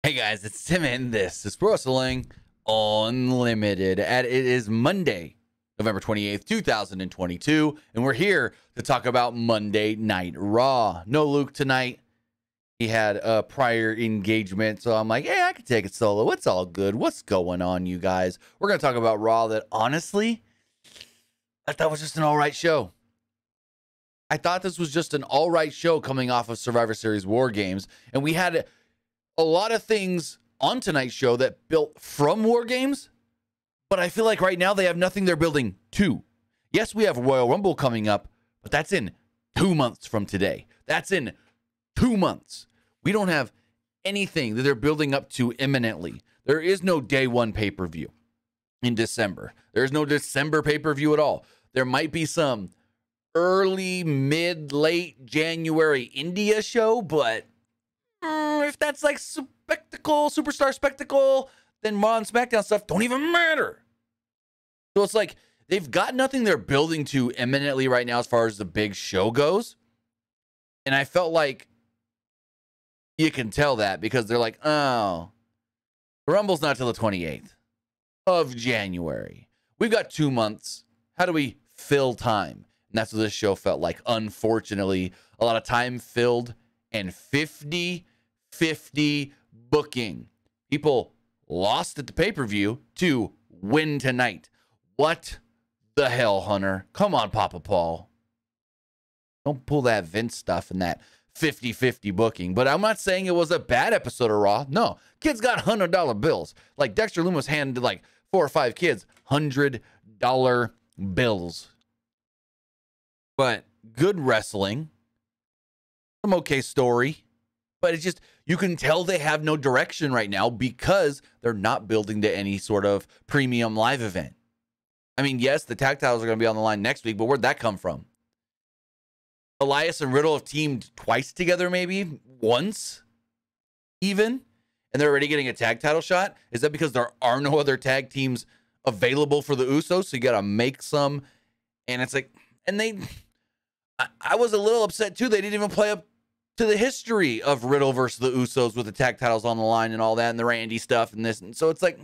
Hey guys, it's Tim and this is Pro Wrestling Unlimited. And it is Monday, November 28th, 2022. And we're here to talk about Monday Night Raw. No Luke tonight. He had a prior engagement. So I'm like, yeah, I can take it solo. It's all good. What's going on, you guys? We're going to talk about Raw that honestly, I thought was just an all right show. I thought this was just an all right show coming off of Survivor Series War Games. And we had a lot of things on tonight's show that built from War Games, but I feel like right now they have nothing they're building to. Yes, we have Royal Rumble coming up, but that's in 2 months from today. That's in 2 months. We don't have anything that they're building up to imminently. There is no day one pay-per-view in December. There's no December pay-per-view at all. There might be some early, mid, late January India show, but if that's like spectacle, superstar spectacle, then Raw and SmackDown stuff don't even matter. So it's like they've got nothing they're building to imminently right now as far as the big show goes. And I felt like you can tell that because they're like, oh, the Rumble's not till the 28th of January. We've got 2 months. How do we fill time? And that's what this show felt like. Unfortunately, a lot of time filled and 50-50 booking. People lost at the pay-per-view to win tonight. What the hell, Hunter? Come on, Papa Paul. Don't pull that Vince stuff and that 50-50 booking. But I'm not saying it was a bad episode of Raw. No, kids got $100 bills. Like Dexter Lumis handed like 4 or 5 kids $100 bills. But good wrestling. Some okay story, but it's just, you can tell they have no direction right now because they're not building to any sort of premium live event. I mean, yes, the tag titles are going to be on the line next week, but where'd that come from? Elias and Riddle have teamed twice together, maybe once even, and they're already getting a tag title shot. Is that because there are no other tag teams available for the Usos? So you got to make some, and it's like, and I was a little upset too. They didn't even play up to the history of Riddle versus the Usos with the tag titles on the line and all that and the Randy stuff and this. And so it's like,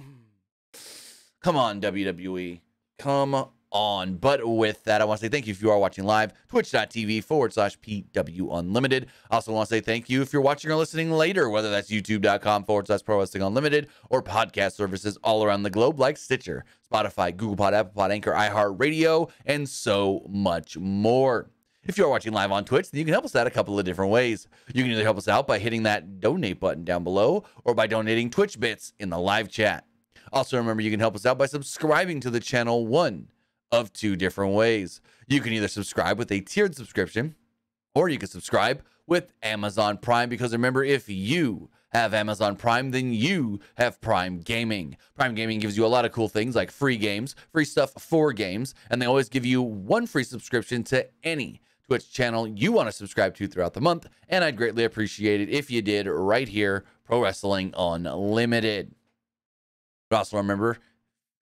come on, WWE. Come on. But with that, I want to say thank you if you are watching live, twitch.tv/PW Unlimited. I also want to say thank you if you're watching or listening later, whether that's youtube.com/Pro Wrestling Unlimited or podcast services all around the globe like Stitcher, Spotify, Google Pod, Apple Pod, Anchor, iHeartRadio, and so much more. If you're watching live on Twitch, then you can help us out a couple of different ways. You can either help us out by hitting that donate button down below or by donating Twitch bits in the live chat. Also, remember, you can help us out by subscribing to the channel one of 2 different ways. You can either subscribe with a tiered subscription or you can subscribe with Amazon Prime, because remember, if you have Amazon Prime, then you have Prime Gaming. Prime Gaming gives you a lot of cool things like free games, free stuff for games, and they always give you 1 free subscription to any Twitch channel you want to subscribe to throughout the month, and I'd greatly appreciate it if you did right here, Pro Wrestling Unlimited. But also remember, it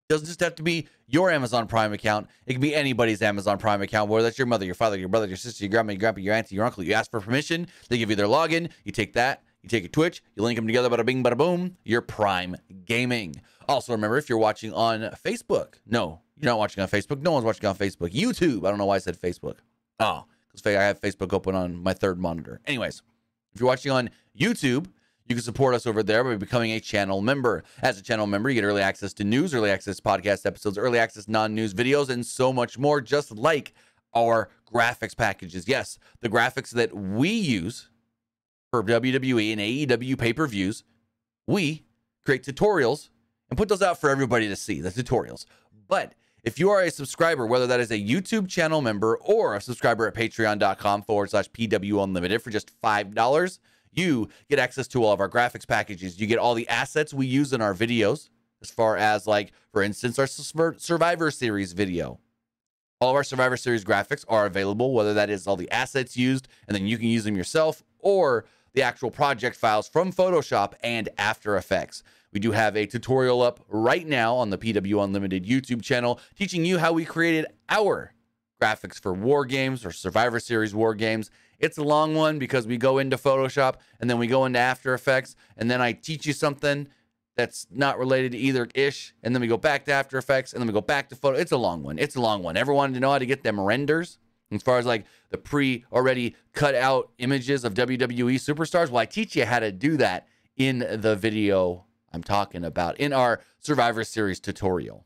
doesn't just have to be your Amazon Prime account. It can be anybody's Amazon Prime account, whether that's your mother, your father, your brother, your sister, your grandma, your grandpa, your auntie, your uncle. You ask for permission, they give you their login, you take that, you take your Twitch, you link them together, bada bing, bada boom, you're Prime Gaming. Also remember, if you're watching on Facebook, no, you're not watching on Facebook, no one's watching on Facebook, YouTube, I don't know why I said Facebook. Oh, because I have Facebook open on my 3rd monitor. Anyways, if you're watching on YouTube, you can support us over there by becoming a channel member. As a channel member, you get early access to news, early access to podcast episodes, early access to non-news videos, and so much more, just like our graphics packages. Yes, the graphics that we use for WWE and AEW pay-per-views, we create tutorials and put those out for everybody to see, the tutorials. But if you are a subscriber, whether that is a YouTube channel member or a subscriber at patreon.com/PW Unlimited for just $5, you get access to all of our graphics packages. You get all the assets we use in our videos, as far as, like, for instance, our Survivor Series video. All of our Survivor Series graphics are available, whether that is all the assets used, and then you can use them yourself, or the actual project files from Photoshop and After Effects. We do have a tutorial up right now on the PW Unlimited YouTube channel teaching you how we created our graphics for War Games or Survivor Series War Games. It's a long one because we go into Photoshop and then we go into After Effects, and then I teach you something that's not related to either ish, and then we go back to After Effects, and then we go back to photo. It's a long one. It's a long one. Ever wanted to know how to get them renders as far as like the already cut out images of WWE superstars? Well, I teach you how to do that in the video I'm talking about in our Survivor Series tutorial.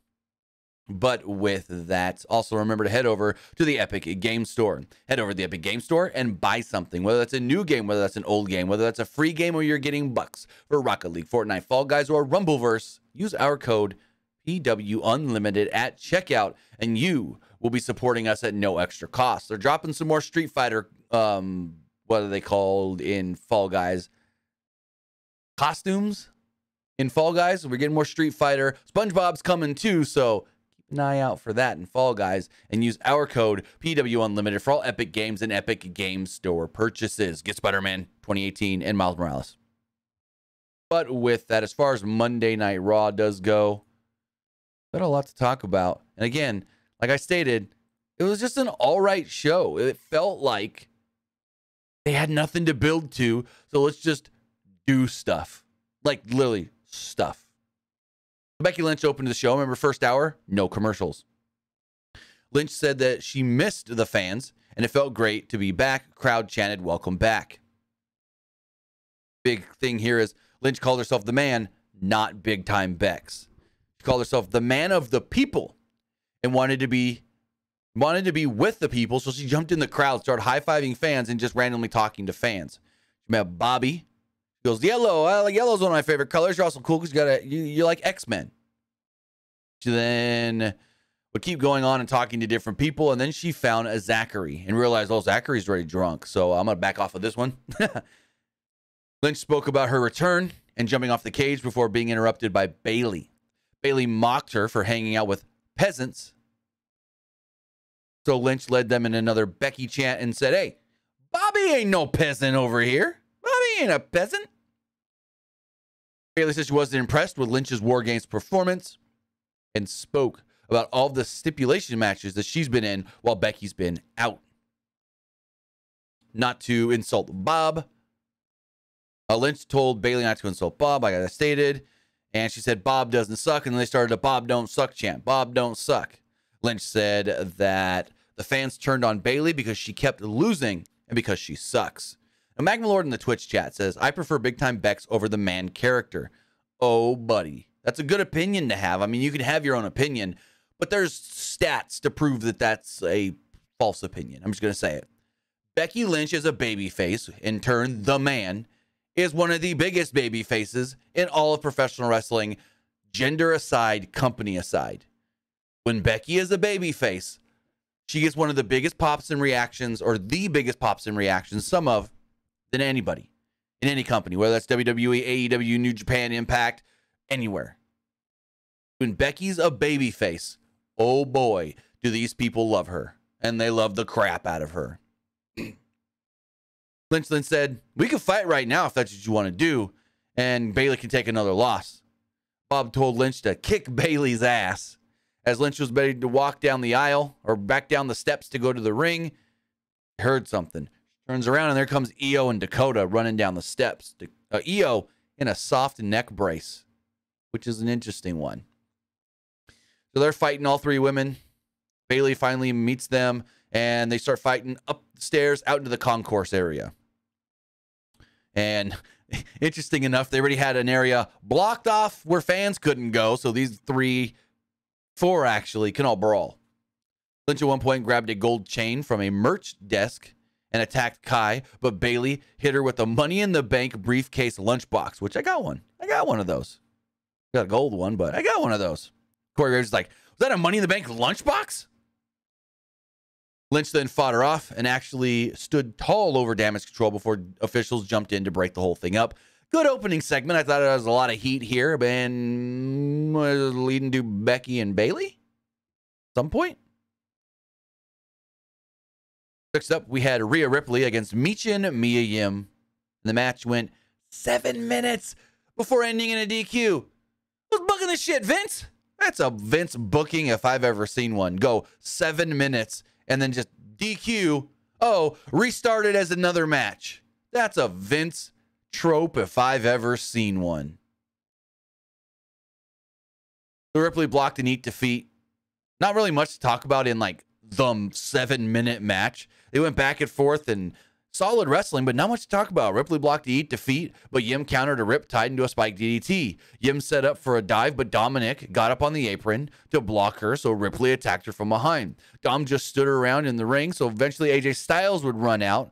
But with that, also remember to head over to the Epic Game Store. Head over to the Epic Game Store and buy something, whether that's a new game, whether that's an old game, whether that's a free game or you're getting bucks for Rocket League, Fortnite, Fall Guys, or Rumbleverse. Use our code PW Unlimited at checkout, and you will be supporting us at no extra cost. They're dropping some more Street Fighter, what are they called in Fall Guys? Costumes in Fall Guys. We're getting more Street Fighter. SpongeBob's coming too, so an eye out for that in Fall Guys, and use our code PW Unlimited for all Epic Games and Epic Games Store purchases. Get Spider-Man 2018 and Miles Morales. But with that, as far as Monday Night Raw does go, got a lot to talk about. And again, like I stated, it was just an all right show. It felt like they had nothing to build to, so let's just do stuff. Like literally stuff. Becky Lynch opened the show. Remember, first hour, no commercials. Lynch said that she missed the fans, and it felt great to be back. Crowd chanted, "Welcome back." Big thing here is Lynch called herself the man, not big-time Bex. She called herself the man of the people and wanted to be with the people, so she jumped in the crowd, started high-fiving fans, and just randomly talking to fans. She met Bobby. She goes, "Yellow. Yellow's one of my favorite colors. You're also cool because you like X-Men." She then would keep going on and talking to different people, and then she found a Zachary and realized, oh, Zachary's already drunk, so I'm going to back off of this one. Lynch spoke about her return and jumping off the cage before being interrupted by Bayley. Bayley mocked her for hanging out with peasants. So Lynch led them in another Becky chant and said, "Hey, Bobby ain't no peasant over here. Bobby ain't a peasant." Bayley said she wasn't impressed with Lynch's War Games performance and spoke about all the stipulation matches that she's been in while Becky's been out. Not to insult Bob. Lynch told Bayley not to insult Bob, like I stated, and she said Bob doesn't suck, and then they started a Bob don't suck chant. Bob don't suck. Lynch said that the fans turned on Bayley because she kept losing and because she sucks. Now, Magmalord in the Twitch chat says, "I prefer big time Bex over the man character." Oh, buddy. That's a good opinion to have. I mean, you can have your own opinion, but there's stats to prove that that's a false opinion. I'm just going to say it. Becky Lynch is a babyface. In turn, the man is one of the biggest baby faces in all of professional wrestling, gender aside, company aside. When Becky is a baby face, she gets one of the biggest pops and reactions, or the biggest pops and reactions, than anybody in any company, whether that's WWE, AEW, New Japan, Impact, anywhere. When Becky's a baby face, oh boy, do these people love her, and they love the crap out of her. Lynch then said, "We can fight right now if that's what you want to do, and Bayley can take another loss." Bob told Lynch to kick Bayley's ass. As Lynch was ready to walk down the aisle or back down the steps to go to the ring, he heard something. Turns around, and there comes Io and Dakota running down the steps. Io in a soft neck brace, which is an interesting one. So they're fighting, all three women. Bayley finally meets them, and they start fighting up the stairs out into the concourse area. And interesting enough, they already had an area blocked off where fans couldn't go, so these four actually can all brawl. Lynch at one point grabbed a gold chain from a merch desk and attacked Kai, but Bayley hit her with a Money in the Bank briefcase lunchbox, which I got one. I got one of those. Got a gold one, but I got one of those. Corey Graves is like, "Was that a Money in the Bank lunchbox?" Lynch then fought her off and actually stood tall over Damage Control before officials jumped in to break the whole thing up. Good opening segment. I thought there was a lot of heat here, and was leading to Becky and Bayley at some point. Next up, we had Rhea Ripley against Michin Mia Yim. And the match went 7 minutes before ending in a DQ. Who's booking this shit, Vince? That's a Vince booking if I've ever seen one. Go 7 minutes and then just DQ. Oh, restarted as another match. That's a Vince trope if I've ever seen one. The Ripley blocked a neat defeat. Not really much to talk about in like the 7-minute match. They went back and forth and solid wrestling, but not much to talk about. Ripley blocked a neat defeat, but Yim countered a rip tied into a spike DDT. Yim set up for a dive, but Dominic got up on the apron to block her, so Ripley attacked her from behind. Dom just stood her around in the ring, so eventually AJ Styles would run out.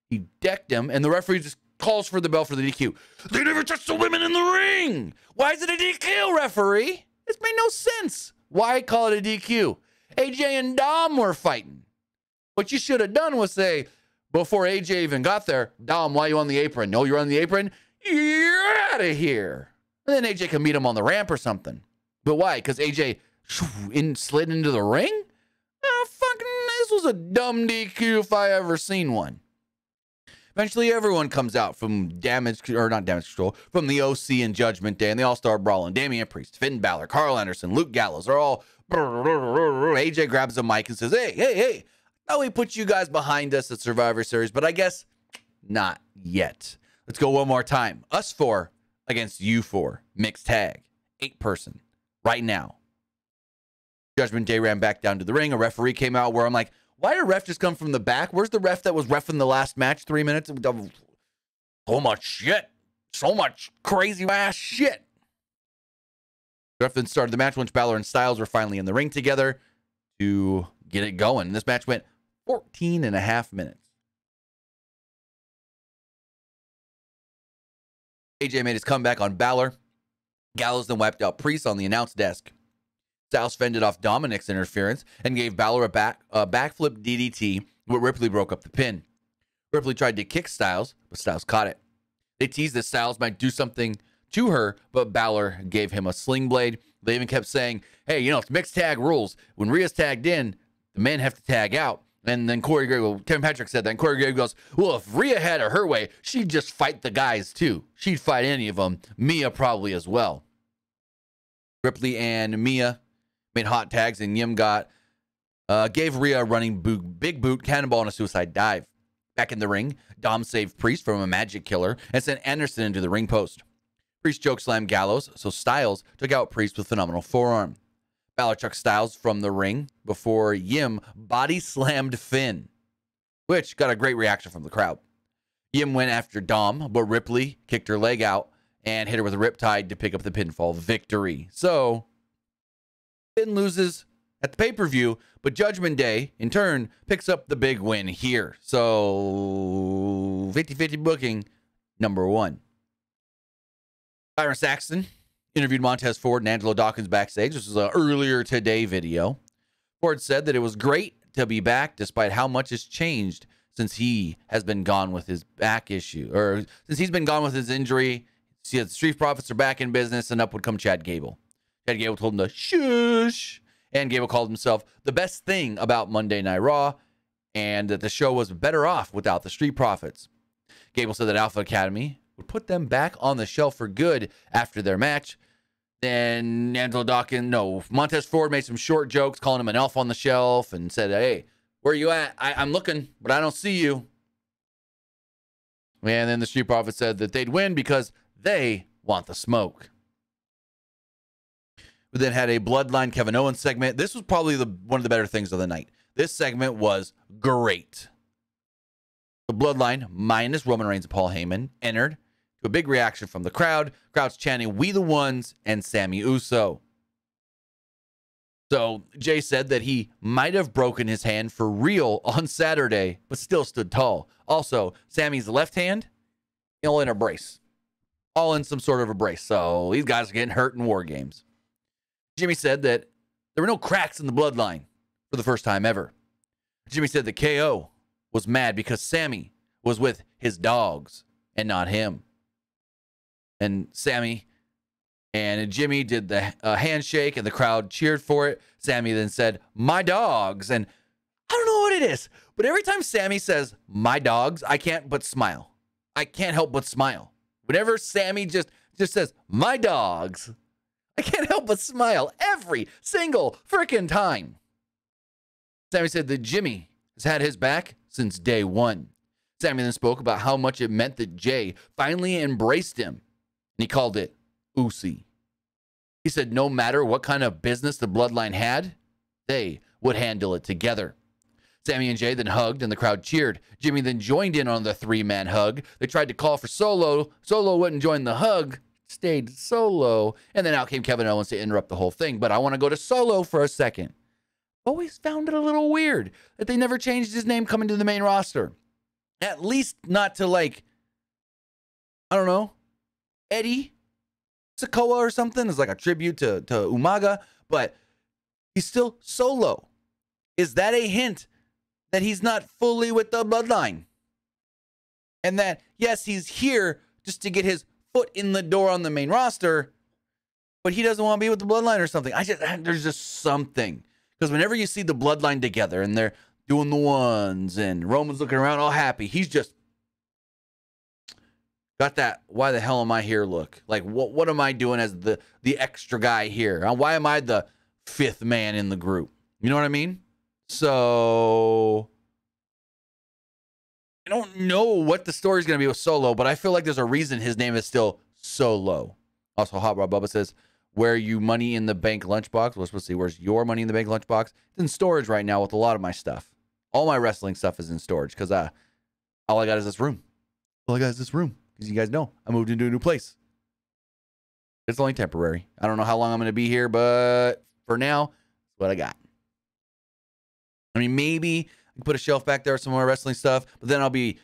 He decked him, and the referee just calls for the bell for the DQ. They never touched the women in the ring! Why is it a DQ, referee? This made no sense. Why call it a DQ? AJ and Dom were fighting. What you should have done was say, before AJ even got there, Dom, why are you on the apron? No, you're on the apron? You're out of here. And then AJ can meet him on the ramp or something. But why? Because AJ slid into the ring? Oh, fucking, this was a dumb DQ if I ever seen one. Eventually, everyone comes out from not damage control, from the OC and Judgment Day, and they all start brawling. Damian Priest, Finn Balor, Carl Anderson, Luke Gallows, they're all... AJ grabs the mic and says, hey, I thought we put you guys behind us at Survivor Series, but I guess not yet. Let's go one more time. Us 4 against you 4. Mixed tag. 8-person. Right now. Judgment Day ran back down to the ring. A referee came out where I'm like, why did a ref just come from the back? Where's the ref that was reffing the last match 3 minutes? So much shit. So much crazy ass shit. The ref then started the match once Balor and Styles were finally in the ring together to get it going. This match went 14 and a half minutes. AJ made his comeback on Balor. Gallows then wiped out Priest on the announce desk. Styles fended off Dominic's interference and gave Balor a backflip DDT, but Ripley broke up the pin. Ripley tried to kick Styles, but Styles caught it. They teased that Styles might do something to her, but Balor gave him a sling blade. They even kept saying, hey, you know, it's mixed tag rules. When Rhea's tagged in, the men have to tag out. And then Kevin Patrick said that, and Corey Graves goes, well, if Rhea had it her way, she'd just fight the guys too. She'd fight any of them. Mia probably as well. Ripley and Mia made hot tags, and Yim gave Rhea a running big boot, cannonball, and a suicide dive. Back in the ring, Dom saved Priest from a magic killer and sent Anderson into the ring post. Priest chokeslammed Gallows, so Styles took out Priest with phenomenal forearm. Balor chucked Styles from the ring before Yim body slammed Finn, which got a great reaction from the crowd. Yim went after Dom, but Ripley kicked her leg out and hit her with a riptide to pick up the pinfall victory. So Finn loses at the pay-per-view, but Judgment Day, in turn, picks up the big win here. So 50-50 booking, number 1. Byron Saxton interviewed Montez Ford and Angelo Dawkins backstage. This was an earlier today video. Ford said that it was great to be back despite how much has changed since he has been gone with his back issue, or since he's been gone with his injury. See, the Street Profits are back in business, and up would come Chad Gable. Chad Gable told him to shush, and Gable called himself the best thing about Monday Night Raw, and that the show was better off without the Street Profits. Gable said that Alpha Academy would put them back on the shelf for good after their match. Then Montez Ford made some short jokes, calling him an elf on the shelf, and said, hey, where you at? I'm looking, but I don't see you. And then the Street Profits said that they'd win because they want the smoke. We then had a Bloodline Kevin Owens segment. This was probably one of the better things of the night. This segment was great. The Bloodline, minus Roman Reigns and Paul Heyman, entered to a big reaction from the crowd. Crowd's chanting, "We the Ones," and Sami Uso. So Jay said that he might have broken his hand for real on Saturday, but still stood tall. Also, Sami's left hand, all in a brace. All in some sort of a brace. So these guys are getting hurt in war games. Jimmy said that there were no cracks in the Bloodline for the first time ever. Jimmy said that KO was mad because Sami was with his dogs and not him. And Sami and Jimmy did the handshake, and the crowd cheered for it. Sami then said, "My dogs." And I don't know what it is, but every time Sami says, "my dogs," I can't but smile. I can't help but smile. Whenever Sami just says, "my dogs," I can't help but smile every single freaking time. Sami said that Jimmy has had his back since day one. Sami then spoke about how much it meant that Jay finally embraced him, and he called it Ucey. He said no matter what kind of business the bloodline had, they would handle it together. Sami and Jay then hugged, and the crowd cheered. Jimmy then joined in on the three-man hug. They tried to call for Solo. Solo wouldn't join the hug, stayed solo, and then out came Kevin Owens to interrupt the whole thing. But I want to go to Solo for a second. Always found it a little weird that they never changed his name coming to the main roster. At least not to, like, I don't know, Eddie Sikoa or something. It's like a tribute to Umaga, but he's still Solo. Is that a hint that he's not fully with the bloodline? And that, yes, he's here just to get his foot in the door on the main roster, but he doesn't want to be with the bloodline or something. There's just something. Because whenever you see the bloodline together and they're doing the ones and Roman's looking around all happy, he's just got that why the hell am I here look. Like, what am I doing as the extra guy here? Why am I the fifth man in the group? You know what I mean? So I don't know what the story's going to be with Solo, but I feel like there's a reason his name is still Solo. Also, Hot Rod Bubba says, where you money in the bank lunchbox? We're supposed to see, where's your money in the bank lunchbox? It's in storage right now with a lot of my stuff. All my wrestling stuff is in storage because all I got is this room. All I got is this room because you guys know I moved into a new place. It's only temporary. I don't know how long I'm going to be here, but for now, it's what I got. I mean, maybe I can put a shelf back there with some more wrestling stuff, but then I'll be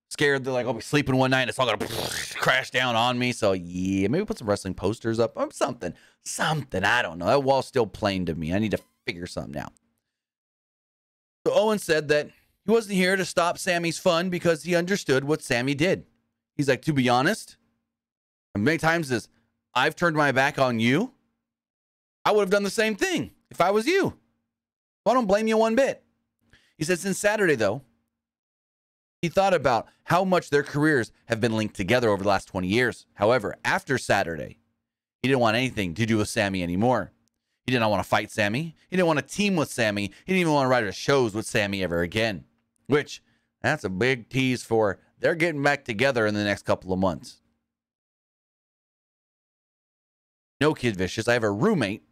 scared that, like, I'll be sleeping one night and it's all going to crash down on me. So, yeah, maybe put some wrestling posters up or something. I don't know. That wall's still plain to me. I need to figure something out. So, Owens said that he wasn't here to stop Sami's fun because he understood what Sami did. He's like, to be honest, many times as I've turned my back on you, I would have done the same thing if I was you. I don't blame you one bit. He said since Saturday, though, he thought about how much their careers have been linked together over the last 20 years. However, after Saturday, he didn't want anything to do with Sami anymore. He did not want to fight Sami. He didn't want to team with Sami. He didn't even want to write shows with Sami ever again. Which, that's a big tease for they're getting back together in the next couple of months. No, Kid Vicious. I have a roommate.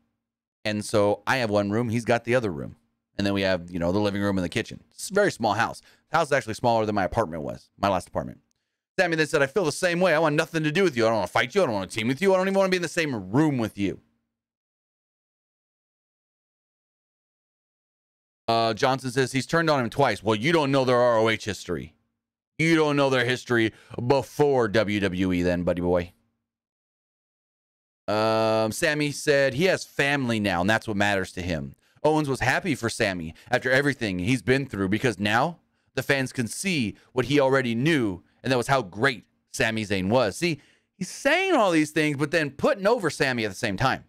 And so I have one room. He's got the other room. And then we have, the living room and the kitchen. It's a very small house. The house is actually smaller than my apartment was, my last apartment. Sami then said, I feel the same way. I want nothing to do with you. I don't want to fight you. I don't want to team with you. I don't even want to be in the same room with you. Johnson says he's turned on him twice. Well, you don't know their ROH history. You don't know their history before WWE then, buddy boy. Sami said he has family now, and that's what matters to him. Owens was happy for Sami after everything he's been through because now the fans can see what he already knew, and that was how great Sami Zayn was. See, he's saying all these things, but then putting over Sami at the same time.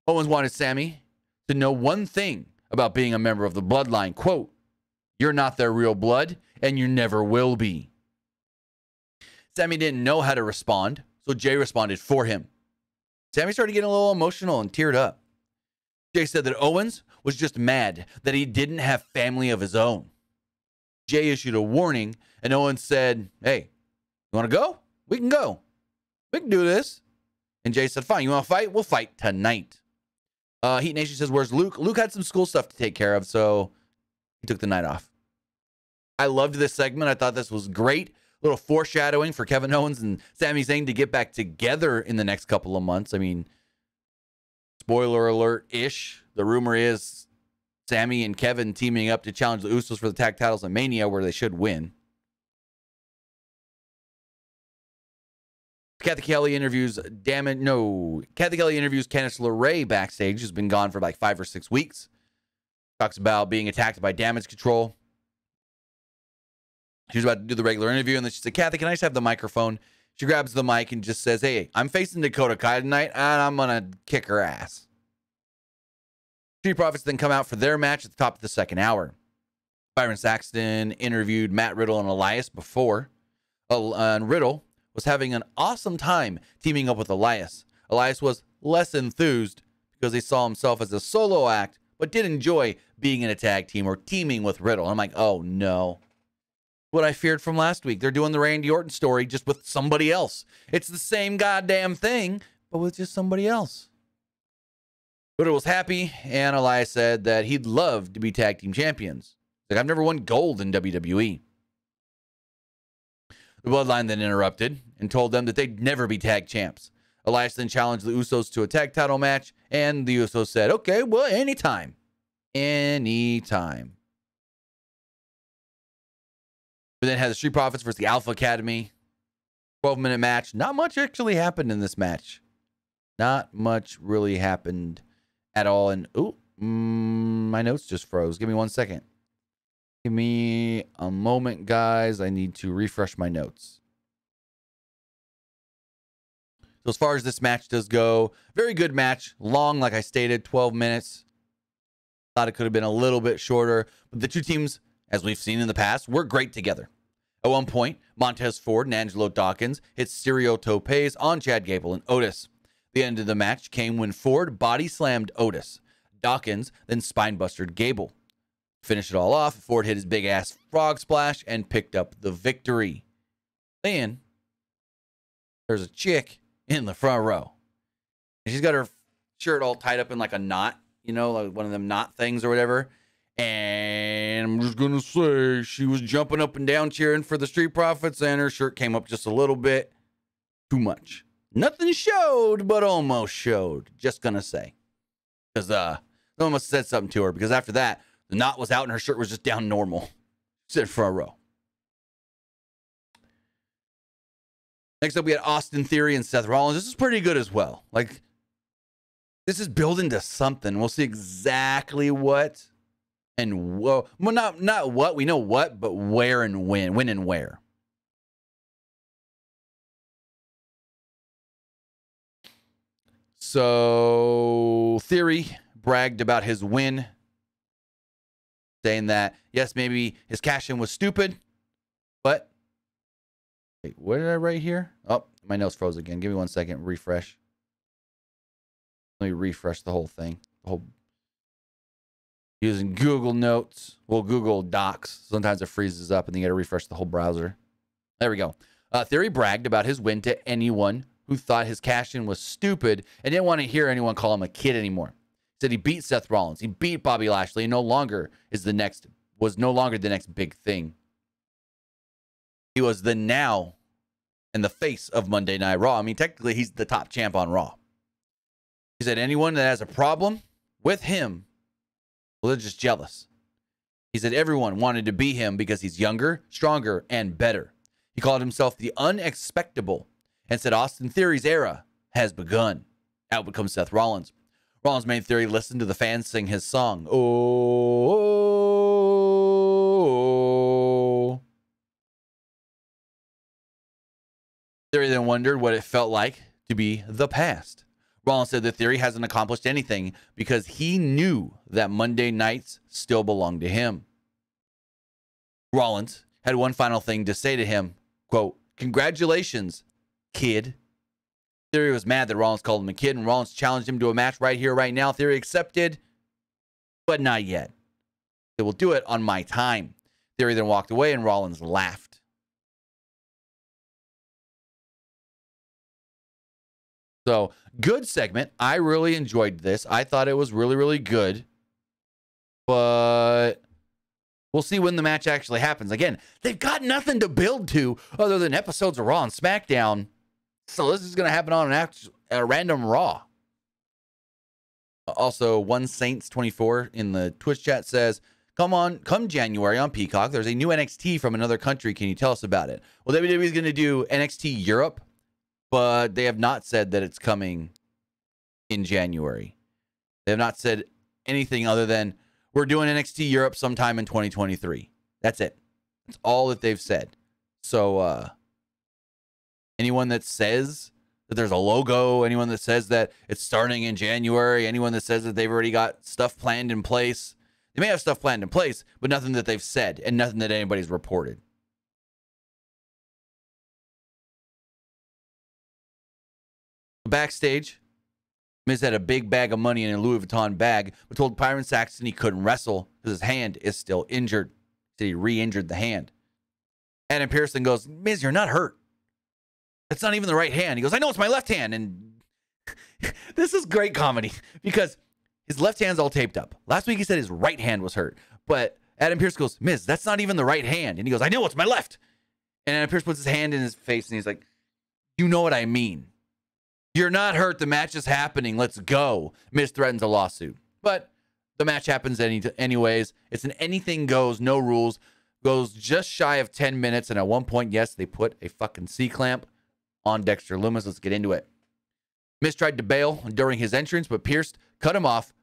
Owens wanted Sami to know one thing about being a member of the bloodline. Quote, you're not their real blood, and you never will be. Sami didn't know how to respond, so Jay responded for him. Sami started getting a little emotional and teared up. Jay said that Owens was just mad that he didn't have family of his own. Jay issued a warning, and Owens said, hey, you want to go? We can go. We can do this. And Jay said, fine, you want to fight? We'll fight tonight. Heat Nation says, where's Luke? Luke had some school stuff to take care of, so he took the night off. I loved this segment. I thought this was great. A little foreshadowing for Kevin Owens and Sami Zayn to get back together in the next couple of months. I mean, spoiler alert-ish. The rumor is Sami and Kevin teaming up to challenge the Usos for the tag titles at Mania, where they should win. Kathy Kelly interviews Candice LeRae backstage, who's been gone for like 5 or 6 weeks. Talks about being attacked by Damage Control. She was about to do the regular interview, and then she said, Kathy, can I just have the microphone? She grabs the mic and just says, hey, I'm facing Dakota Kai tonight, and I'm going to kick her ass. Street Profits then come out for their match at the top of the second hour. Byron Saxton interviewed Matt Riddle and Elias before. And Riddle was having an awesome time teaming up with Elias. Elias was less enthused because he saw himself as a solo act, but did enjoy being in a tag team or teaming with Riddle. I'm like, oh no. What I feared from last week. They're doing the Randy Orton story just with somebody else. It's the same goddamn thing, but with just somebody else. Riddle was happy, and Elias said that he'd love to be tag team champions. Like, I've never won gold in WWE. The Bloodline then interrupted and told them that they'd never be tag champs. Elias then challenged the Usos to a tag title match, and the Usos said, okay, well, anytime. Anytime. We then had the Street Profits versus the Alpha Academy. 12-minute match. Not much actually happened in this match. Not much really happened at all. And, my notes just froze. Give me 1 second. Give me a moment, guys. I need to refresh my notes. So as far as this match does go, very good match. Long, like I stated, 12 minutes. Thought it could have been a little bit shorter. But the two teams, as we've seen in the past, were great together. At one point, Montez Ford and Angelo Dawkins hit stereo topes on Chad Gable and Otis. The end of the match came when Ford body slammed Otis. Dawkins then spinebustered Gable. To finish it all off, Ford hit his big ass frog splash and picked up the victory. Then there's a chick in the front row. And she's got her shirt all tied up in like a knot, you know, like one of them knot things or whatever. And I'm just going to say she was jumping up and down cheering for the Street Profits, and her shirt came up just a little bit too much. Nothing showed, but almost showed. Just going to say. Because someone must have said something to her, because after that, the knot was out and her shirt was just down normal. Sit for a row. Next up, we had Austin Theory and Seth Rollins. This is pretty good as well. Like, this is building to something. We'll see exactly what and well, not what. We know what, but where and when and where. So Theory bragged about his win, saying that, yes, maybe his cash-in was stupid, but wait, what did I write here? Oh, my notes froze again. Give me 1 second. Refresh. Let me refresh the whole thing. Using Google Notes. Well, Google Docs. Sometimes it freezes up and then you got to refresh the whole browser. There we go. Theory bragged about his win to anyone who thought his cash-in was stupid and didn't want to hear anyone call him a kid anymore. He said he beat Seth Rollins. He beat Bobby Lashley and was no longer the next big thing. He was the now and the face of Monday Night Raw. I mean, technically, he's the top champ on Raw. He said anyone that has a problem with him, well, they're just jealous. He said everyone wanted to be him because he's younger, stronger, and better. He called himself the unexpectable and said Austin Theory's era has begun. Out would come Seth Rollins. Rollins made Theory listen to the fans sing his song. Oh. Theory then wondered what it felt like to be the past. Rollins said that Theory hasn't accomplished anything because he knew that Monday nights still belonged to him. Rollins had one final thing to say to him, quote, "Congratulations, kid." Theory was mad that Rollins called him a kid, and Rollins challenged him to a match right here, right now. Theory accepted, but not yet. They will do it on my time. Theory then walked away, and Rollins laughed. So, good segment. I really enjoyed this. I thought it was really, really good. But we'll see when the match actually happens. Again, they've got nothing to build to other than episodes of Raw and SmackDown. So this is going to happen on a random Raw. Also, One Saints 24 in the Twitch chat says, come January on Peacock, there's a new NXT from another country. Can you tell us about it? Well, WWE is going to do NXT Europe, but they have not said that it's coming in January. They have not said anything other than we're doing NXT Europe sometime in 2023. That's it. That's all that they've said. So, anyone that says that there's a logo, anyone that says that it's starting in January, anyone that says that they've already got stuff planned in place, they may have stuff planned in place, but nothing that they've said and nothing that anybody's reported. Backstage, Miz had a big bag of money in a Louis Vuitton bag, but told Byron Saxton he couldn't wrestle because his hand is still injured. He re-injured the hand. Adam Pearce then goes, Miz, you're not hurt. That's not even the right hand. He goes, I know it's my left hand. And this is great comedy because his left hand's all taped up. Last week he said his right hand was hurt. But Adam Pearce goes, Miz, that's not even the right hand. And he goes, I know it's my left. And Adam Pearce puts his hand in his face and he's like, you know what I mean. You're not hurt. The match is happening. Let's go. Miz threatens a lawsuit. But the match happens anyways. It's an anything goes, no rules. Goes just shy of 10 minutes. And at one point, yes, they put a fucking C-clamp on Dexter Lumis. Let's get into it. Miz tried to bail during his entrance, but Pearce cut him off,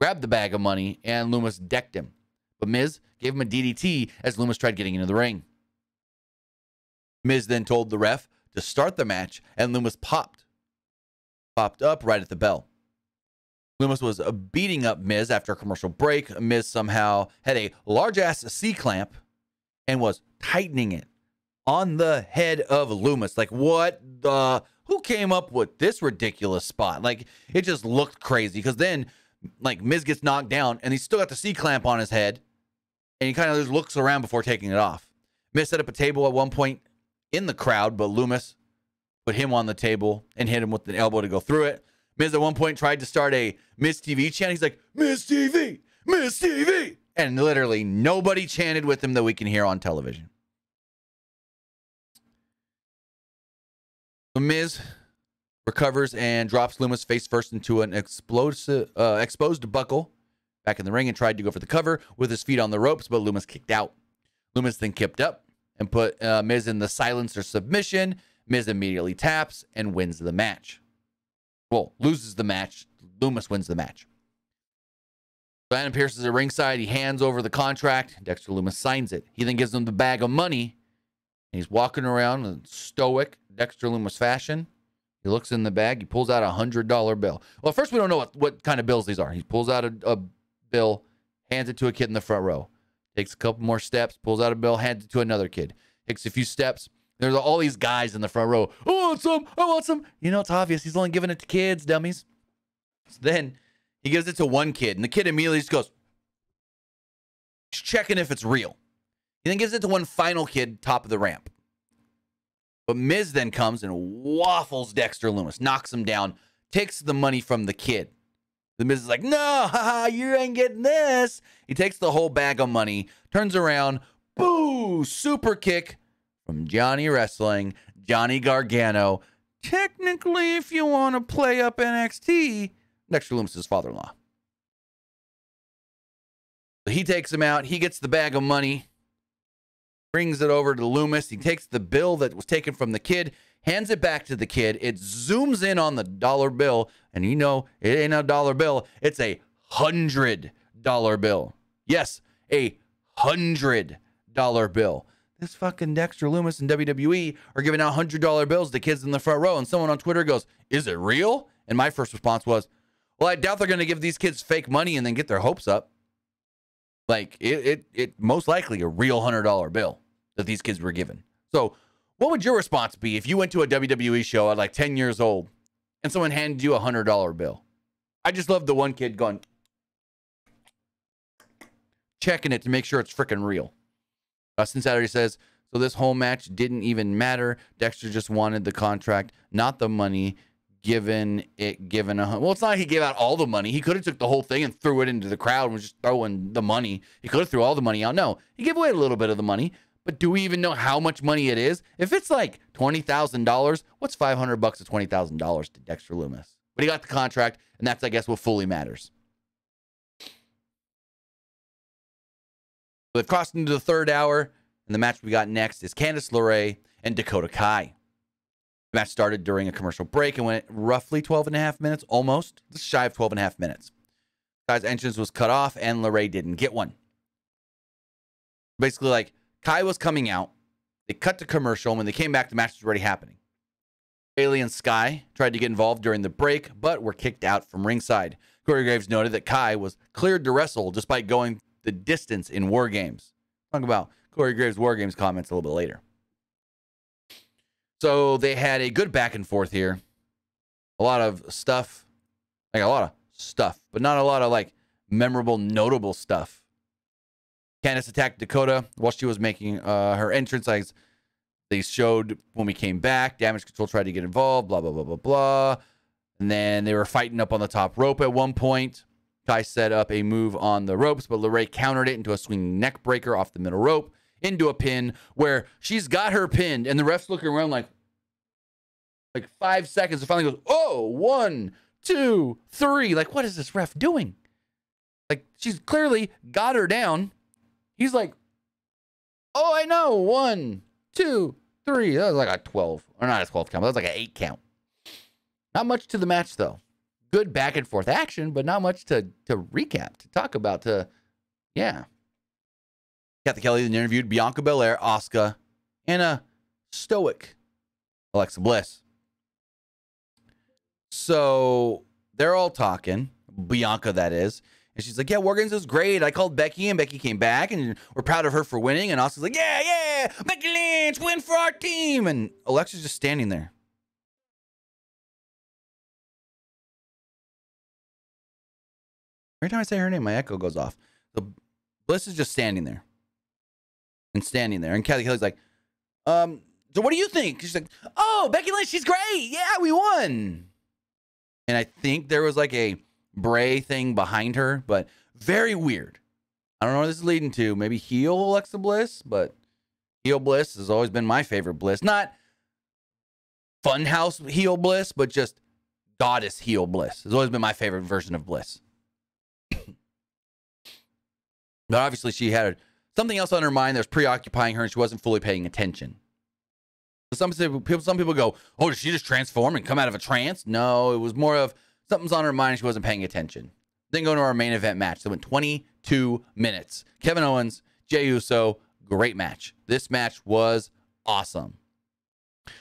grabbed the bag of money, and Lumis decked him. But Miz gave him a DDT as Lumis tried getting into the ring. Miz then told the ref to start the match, and Lumis popped up right at the bell. Lumis was beating up Miz after a commercial break. Miz somehow had a large-ass C-clamp and was tightening it on the head of Lumis. Like, what the... Who came up with this ridiculous spot? Like, it just looked crazy. Because then, like, Miz gets knocked down, and he's still got the C-clamp on his head. And he kind of just looks around before taking it off. Miz set up a table at one point in the crowd, but Lumis put him on the table and hit him with an elbow to go through it. Miz at one point tried to start a Miz TV chant. He's like, Miz TV, Miz TV. And literally nobody chanted with him that we can hear on television. The Miz recovers and drops Lumis face first into an exposed buckle back in the ring and tried to go for the cover with his feet on the ropes, but Lumis kicked out. Lumis then kicked up and put Miz in the silencer submission. Miz immediately taps and wins the match. Well, loses the match. Lumis wins the match. So Adam Pearce is at ringside. He hands over the contract. Dexter Lumis signs it. He then gives him the bag of money. And he's walking around in stoic Dexter Lumis fashion. He looks in the bag. He pulls out a $100 bill. Well, first we don't know what kind of bills these are. He pulls out a bill, hands it to a kid in the front row. Takes a couple more steps, pulls out a bill, hands it to another kid. Takes a few steps. There's all these guys in the front row. I want some. I want some. You know, it's obvious. He's only giving it to kids, dummies. So then he gives it to one kid, and the kid immediately just goes, checking if it's real. He then gives it to one final kid, top of the ramp. But Miz then comes and waffles Dexter Lumis, knocks him down, takes the money from the kid. The Miz is like, no, haha, you ain't getting this. He takes the whole bag of money, turns around, boo, super kick from Johnny Wrestling, Johnny Gargano. Technically, if you want to play up NXT, Dexter Lumis' father-in-law. So he takes him out. He gets the bag of money, brings it over to Lumis. He takes the bill that was taken from the kid, hands it back to the kid. It zooms in on the dollar bill, and you know it ain't a dollar bill. It's a $100 bill. Yes, a $100 bill. This fucking Dexter Lumis and WWE are giving out $100 bills to kids in the front row, and someone on Twitter goes, is it real? And my first response was, well, I doubt they're going to give these kids fake money and then get their hopes up. Like, it most likely a real $100 bill that these kids were given. So what would your response be if you went to a WWE show at like 10 years old and someone handed you a $100 bill? I just love the one kid going, checking it to make sure it's freaking real. Austin Saturday says, so this whole match didn't even matter. Dexter just wanted the contract, not the money. Well, it's not like he gave out all the money. He could have took the whole thing and threw it into the crowd and was just throwing the money. He could have threw all the money out. No, he gave away a little bit of the money. But do we even know how much money it is? If it's like $20,000, what's $500 to $20,000 to Dexter Lumis? But he got the contract, and that's, I guess, what fully matters. They've crossed into the third hour, and the match we got next is Candice LeRae and Dakota Kai. The match started during a commercial break and went roughly 12 and a half minutes, almost, just shy of 12 and a half minutes. Kai's entrance was cut off, and LeRae didn't get one. Basically, like, Kai was coming out. They cut to commercial, and when they came back, the match was already happening. Bayley and Sky tried to get involved during the break, but were kicked out from ringside. Corey Graves noted that Kai was cleared to wrestle despite going the distance in War Games. Talk about Corey Graves' War Games comments a little bit later. So they had a good back and forth here. A lot of stuff Like a lot of stuff, but not a lot of like memorable, notable stuff. Candice attacked Dakota while she was making her entrance. Like they showed when we came back, Damage Control tried to get involved, blah, blah, blah, blah, blah. And then they were fighting up on the top rope at one point. Kai set up a move on the ropes, but LeRae countered it into a swinging neck breaker off the middle rope into a pin where she's got her pinned, and the ref's looking around like 5 seconds and finally goes, oh, 1, 2, 3. Like, what is this ref doing? Like, she's clearly got her down. He's like, oh, I know. 1, 2, 3. That was like a 12. Or not a 12 count. That was like an 8 count. Not much to the match, though. Good back and forth action, but not much to recap, to talk about, yeah. Kathy Kelly then interviewed Bianca Belair, Asuka, and a stoic Alexa Bliss. So they're all talking, Bianca, that is. And she's like, yeah, War Games was great. I called Becky, and Becky came back, and we're proud of her for winning. And Asuka's like, yeah, Becky Lynch, win for our team. And Alexa's just standing there. Every time I say her name, my echo goes off. So Bliss is just standing there. And Kathy Kelly's like, so what do you think? She's like, oh, Becky Lynch, she's great. Yeah, we won. And I think there was like a Bray thing behind her, but very weird. I don't know what this is leading to. Maybe heel Alexa Bliss, but heel Bliss has always been my favorite Bliss. Not Funhouse heel Bliss, but just goddess heel Bliss. Has always been my favorite version of Bliss. But obviously she had something else on her mind that was preoccupying her and she wasn't fully paying attention. Some people go, oh, did she just transform and come out of a trance? No, it was more of something's on her mind and she wasn't paying attention. Then go to our main event match. That went 22 minutes. Kevin Owens, Jey Uso, great match. This match was awesome.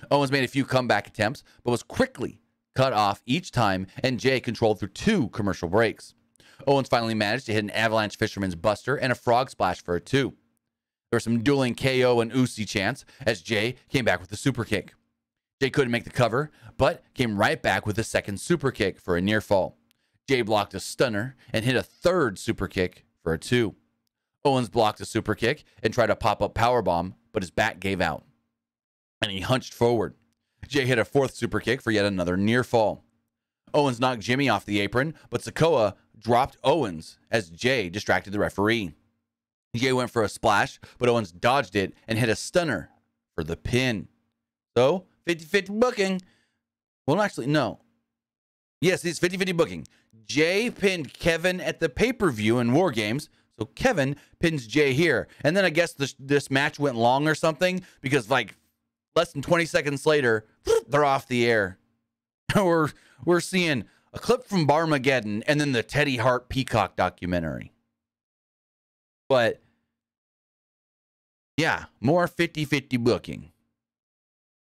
Owens made a few comeback attempts, but was quickly cut off each time, and Jey controlled through 2 commercial breaks. Owens finally managed to hit an Avalanche Fisherman's Buster and a Frog Splash for a 2. There were some dueling KO and Ucey chants as Jey came back with a super kick. Jey couldn't make the cover, but came right back with a second super kick for a near fall. Jey blocked a stunner and hit a 3rd super kick for a 2. Owens blocked a super kick and tried a pop-up powerbomb, but his back gave out, and he hunched forward. Jey hit a 4th super kick for yet another near fall. Owens knocked Jimmy off the apron, but Sikoa dropped Owens as Jey distracted the referee. Jey went for a splash, but Owens dodged it and hit a stunner for the pin. So, 50-50 booking. Well, actually, no. Yes, it's 50-50 booking. Jey pinned Kevin at the pay-per-view in War Games, so Kevin pins Jey here. And then I guess this match went long or something, because like less than 20 seconds later, they're off the air. We're seeing a clip from Barmageddon and then the Teddy Hart Peacock documentary. But yeah, more 50-50 booking.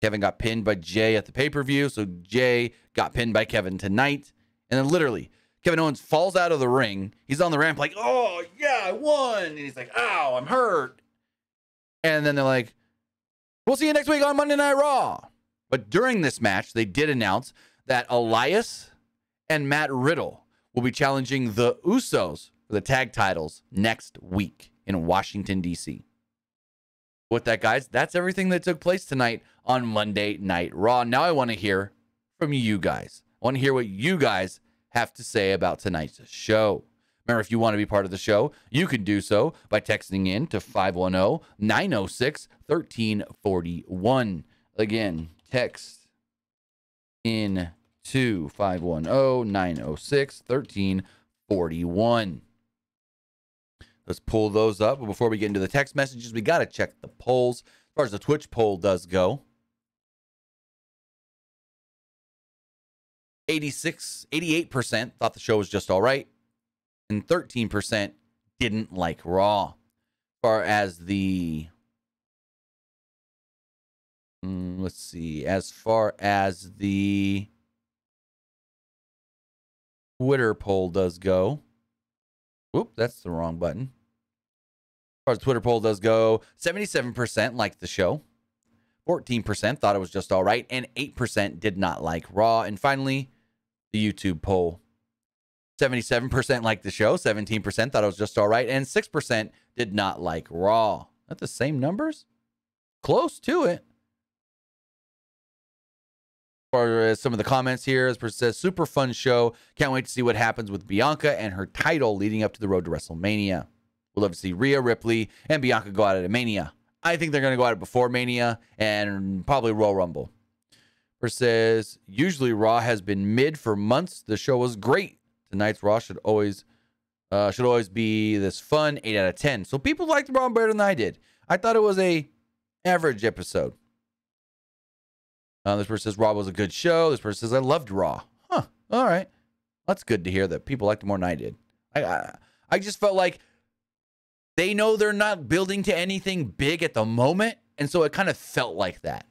Kevin got pinned by Jey at the pay-per-view, so Jey got pinned by Kevin tonight. And then literally, Kevin Owens falls out of the ring. He's on the ramp like, oh, yeah, I won. And he's like, ow, I'm hurt. And then they're like, we'll see you next week on Monday Night Raw. But during this match, they did announce that Elias and Matt Riddle will be challenging the Usos for the tag titles next week in Washington, D.C. With that, guys, that's everything that took place tonight on Monday Night Raw. Now I want to hear from you guys. I want to hear what you guys have to say about tonight's show. Remember, if you want to be part of the show, you can do so by texting in to 510-906-1341. Again, text in to 510-906-1341. Let's pull those up. But before we get into the text messages, we got to check the polls. As far as the Twitch poll does go, 88% thought the show was just all right, and 13% didn't like Raw. As far as the let's see, as far as the Twitter poll does go, whoop, that's the wrong button. As far as the Twitter poll does go, 77% liked the show, 14% thought it was just all right, and 8% did not like Raw. And finally, the YouTube poll. 77% liked the show, 17% thought it was just all right, and 6% did not like Raw. That's the same numbers? Close to it. Or some of the comments here, as per says, super fun show. Can't wait to see what happens with Bianca and her title leading up to the road to WrestleMania. We'll love to see Rhea Ripley and Bianca go at it at Mania. I think they're going to go at it before Mania and probably Royal Rumble. Or says, usually Raw has been mid for months. The show was great. Tonight's Raw should always be this fun 8 out of 10. So people liked Raw better than I did. I thought it was a average episode. This person says Raw was a good show. This person says I loved Raw. Huh. All right. That's good to hear that people liked it more than I did. I just felt like they know they're not building to anything big at the moment. And so it kind of felt like that.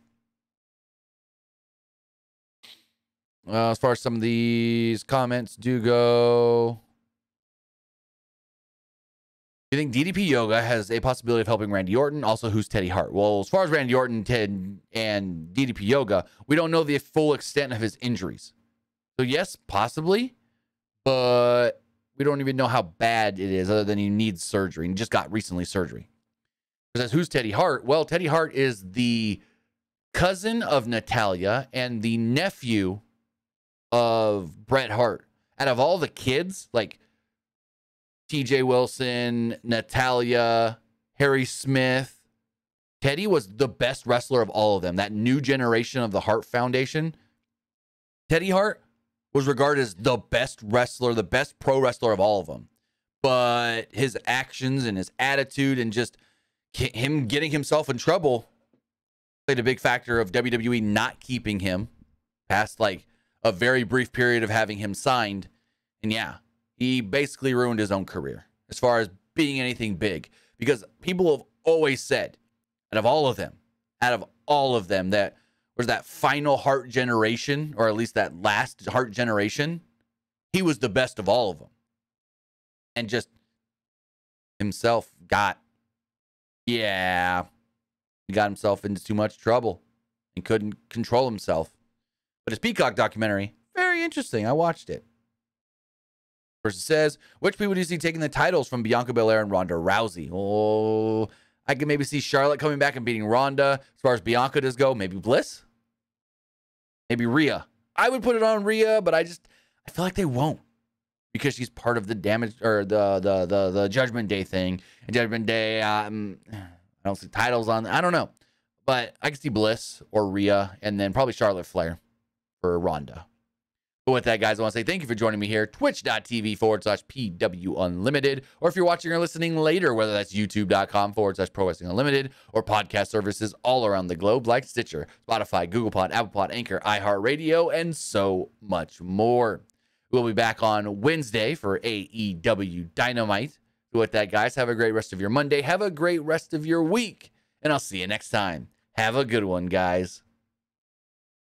As far as some of these comments do go, do you think DDP Yoga has a possibility of helping Randy Orton? Also, who's Teddy Hart? Well, as far as Randy Orton, Ted, and DDP Yoga, we don't know the full extent of his injuries. So yes, possibly, but we don't even know how bad it is other than he needs surgery and just got recently surgery. It says, who's Teddy Hart? Well, Teddy Hart is the cousin of Natalya and the nephew of Bret Hart. Out of all the kids, like TJ Wilson, Natalya, Harry Smith, Teddy was the best wrestler of all of them. That new generation of the Hart Foundation. Teddy Hart was regarded as the best wrestler, the best pro wrestler of all of them. But his actions and his attitude and just him getting himself in trouble played a big factor of WWE not keeping him past like a very brief period of having him signed. And yeah, he basically ruined his own career as far as being anything big, because people have always said out of all of them, that was that final Hart generation, or at least that last Hart generation, he was the best of all of them. And just himself he got himself into too much trouble and couldn't control himself. But his Peacock documentary, very interesting. I watched it. Person says, which people do you see taking the titles from Bianca Belair and Ronda Rousey? Oh, I can maybe see Charlotte coming back and beating Ronda. As far as Bianca does go, maybe Bliss. Maybe Rhea. I would put it on Rhea, but I feel like they won't, because she's part of the damage or the Judgment Day thing. And Judgment Day, I don't see titles on. I don't know, but I can see Bliss or Rhea, and then probably Charlotte Flair for Ronda. But with that, guys, I want to say thank you for joining me here. Twitch.tv/PW Unlimited. Or if you're watching or listening later, whether that's YouTube.com/Pro Wrestling Unlimited or podcast services all around the globe like Stitcher, Spotify, Google Pod, Apple Pod, Anchor, iHeartRadio, and so much more. We'll be back on Wednesday for AEW Dynamite. With that, guys, have a great rest of your Monday. Have a great rest of your week. And I'll see you next time. Have a good one, guys.